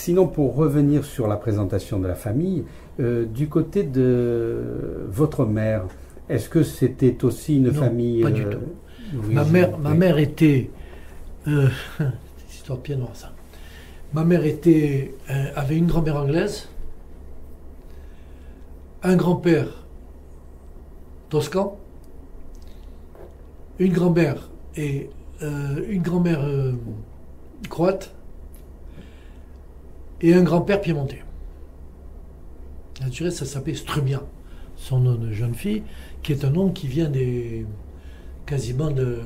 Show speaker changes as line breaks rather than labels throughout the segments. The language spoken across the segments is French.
Sinon, pour revenir sur la présentation de la famille, du côté de votre mère, est-ce que c'était aussi une
Non,
famille
pas du tout.
oui,
Ma mère était... c'est une histoire de pied noir, ça. Ma mère avait une grand-mère anglaise, un grand-père toscan, une grand-mère croate et un grand-père piémontais. Naturellement, ça s'appelait Strumia, son nom de jeune fille, qui est un nom qui vient quasiment de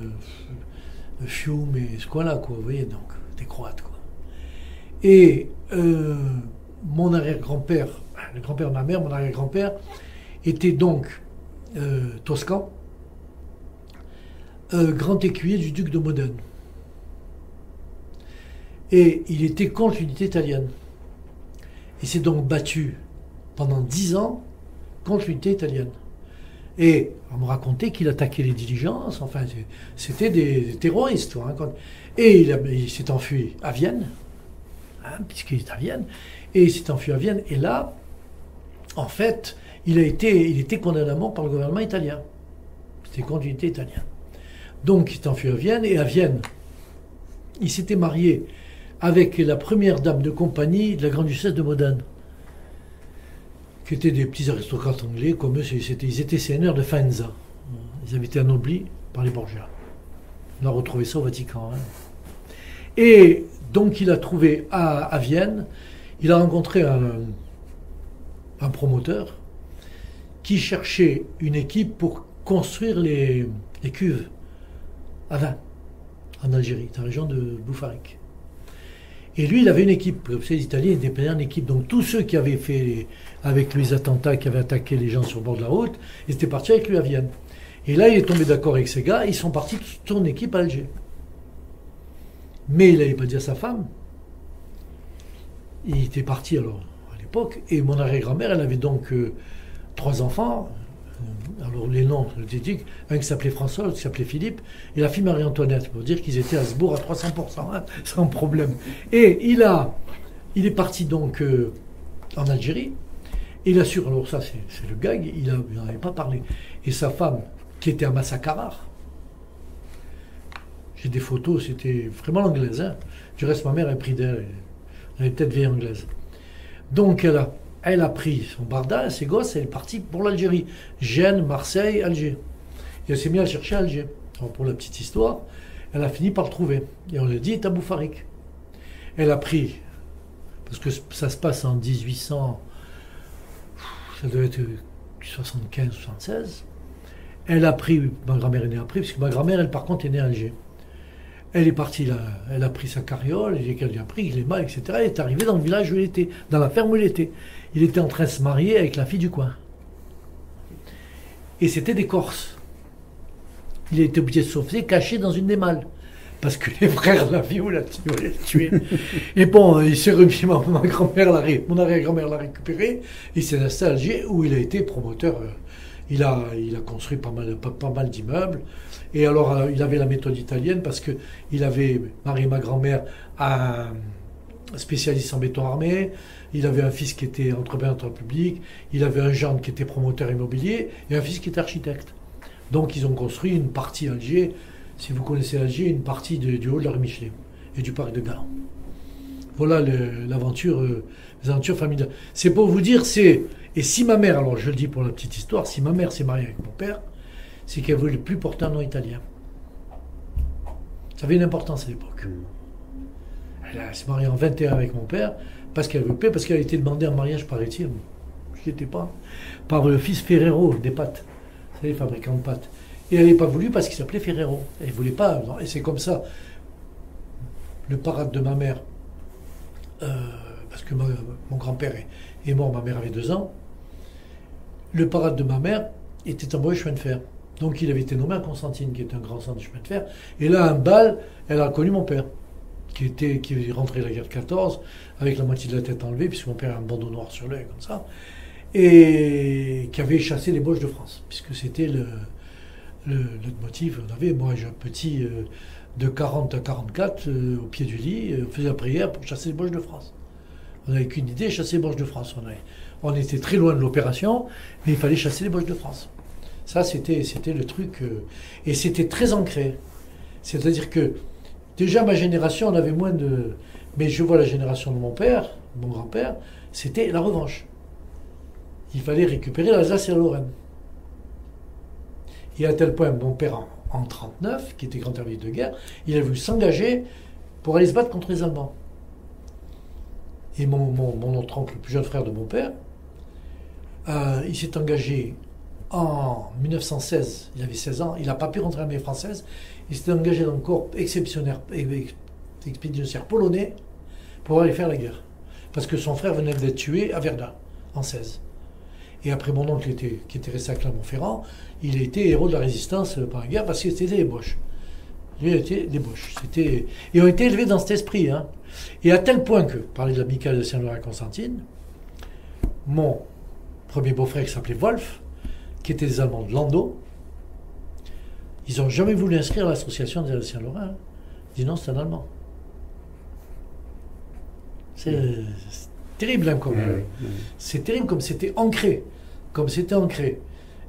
Fiume et ce coin-là, quoi, vous voyez, donc, des Croates, quoi. Et mon arrière-grand-père, le grand-père de ma mère, mon arrière-grand-père, était donc toscan, grand écuyer du duc de Modène. Et il était contre l'unité italienne. Il s'est donc battu pendant 10 ans contre l'unité italienne. Et on me racontait qu'il attaquait les diligences, enfin, c'était des terroristes. Quoi, hein. Et il s'est enfui à Vienne, hein, puisqu'il est à Vienne, et il s'est enfui à Vienne, et là, en fait, il était condamné à mort par le gouvernement italien. C'était contre l'unité italienne. Donc, il s'est enfui à Vienne, et à Vienne, il s'était marié avec la première dame de compagnie de la grande-duchesse de Modène, qui étaient des petits aristocrates anglais, comme eux, ils étaient seigneurs de Faenza. Ils avaient été anoblis par les Borgia. On a retrouvé ça au Vatican. Hein. Et donc il a trouvé à Vienne, il a rencontré un promoteur qui cherchait une équipe pour construire les cuves à vin en Algérie, dans la région de Boufarik. Et lui, il avait une équipe. Vous savez, les Italiens étaient une équipe. Donc tous ceux qui avaient fait avec lui les attentats, qui avaient attaqué les gens sur le bord de la route, ils étaient partis avec lui à Vienne. Et là, il est tombé d'accord avec ces gars. Ils sont partis toute son équipe à Alger. Mais il n'avait pas dit à sa femme. Il était parti alors à l'époque. Et mon arrière-grand-mère, elle avait donc 3 enfants. Alors les noms, je te dis, un qui s'appelait François, l'autre qui s'appelait Philippe, et la fille Marie-Antoinette, pour dire qu'ils étaient à Hasbourg à 300%, hein, sans problème. Et il est parti donc en Algérie, et il assure, alors ça c'est le gag, il n'en avait pas parlé. Et sa femme, qui était à Massakarar, j'ai des photos, c'était vraiment l'anglaise, hein. Du reste, ma mère a pris d'elle, elle est peut-être vieille anglaise. Donc elle a pris son barda, ses gosses, elle est partie pour l'Algérie. Gênes, Marseille, Alger. Et elle s'est mise à chercher Alger. Alors pour la petite histoire, elle a fini par le trouver. Et on lui a dit, il est à Boufarik. Elle a pris, parce que ça se passe en 1800, ça devait être 75, 76. Elle a pris, ma grand-mère est née après, parce que ma grand-mère, elle par contre, est née à Alger. Elle est partie là, elle a pris sa carriole, elle a pris les mâts, etc. Elle est arrivée dans le village où il était, dans la ferme où il était. Il était en train de se marier avec la fille du coin. Et c'était des Corses. Il était obligé de sauver, caché dans une des malles. Parce que les frères de la fille voulaient le tuer. Et bon, il s'est remis, mon arrière-grand-mère l'a récupéré. Il s'est installé à Alger où il a été promoteur. Il a construit pas mal d'immeubles. Et alors, il avait la méthode italienne parce qu'il avait marié ma grand-mère à un spécialiste en béton armé. Il avait un fils qui était entrepreneur public. Il avait un gendre qui était promoteur immobilier et un fils qui était architecte. Donc, ils ont construit une partie à Alger. Si vous connaissez Alger, une partie du haut de la rue Michelet et du parc de Gand. Voilà l'aventure, les aventures familiales. C'est pour vous dire, et si ma mère, alors je le dis pour la petite histoire, si ma mère s'est mariée avec mon père, c'est qu'elle ne voulait plus porter un nom italien. Ça avait une importance à l'époque. Elle s'est mariée en 21 avec mon père, parce qu'elle veut pas, parce qu'elle a été demandée en mariage par Étienne, je n'étais pas, par le fils Ferrero des pâtes, vous savez, fabricant de pâtes. Et elle n'avait pas voulu parce qu'il s'appelait Ferrero. Elle ne voulait pas, non, et c'est comme ça. Le parade de ma mère, parce que mon grand-père est mort, ma mère avait 2 ans, le parade de ma mère était un mauvais chemin de fer. Donc il avait été nommé à Constantine, qui est un grand centre de chemin de fer. Et là, un bal, elle a connu mon père, qui est rentré à la guerre de 14, avec la moitié de la tête enlevée, puisque mon père a un bandeau noir sur l'œil, comme ça, et qui avait chassé les Boches de France, puisque c'était le motif. On avait, moi j'ai un petit de 40 à 44 au pied du lit, faisait la prière pour chasser les Boches de France. On n'avait qu'une idée, chasser les Boches de France. On était très loin de l'opération, mais il fallait chasser les Boches de France. Ça, c'était le truc. Et c'était très ancré. C'est-à-dire que, déjà, ma génération, on avait moins de... Mais je vois la génération de mon père, mon grand-père, c'était la revanche. Il fallait récupérer l'Alsace et la Lorraine. Et à tel point, mon père, en 1939, qui était grand service de guerre, il a voulu s'engager pour aller se battre contre les Allemands. Et mon autre oncle, le plus jeune frère de mon père, il s'est engagé en 1916, il avait 16 ans, il n'a pas pu rentrer à l'armée française, il s'était engagé dans le corps expéditionnaire polonais pour aller faire la guerre. Parce que son frère venait d'être tué à Verdun, en 16. Et après, mon oncle, qui était resté à Clermont-Ferrand, il a été héros de la résistance pendant la guerre parce que c'était les Boches. Lui, il était des Boches. Et ils ont été élevés dans cet esprit. Hein. Et à tel point que, parler de l'amicale de Saint-Laurent à Constantine, mon premier beau-frère qui s'appelait Wolf, qui était des Allemands de Landau, ils n'ont jamais voulu inscrire à l'association des Saint-Laurent. Hein. Ils disent non, c'est un Allemand. C'est terrible, hein, c'est terrible comme c'était ancré.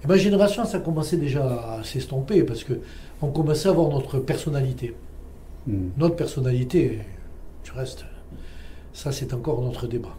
Et ma génération, ça commençait déjà à s'estomper parce qu'on commençait à avoir notre personnalité. Notre personnalité, du reste, ça c'est encore notre débat.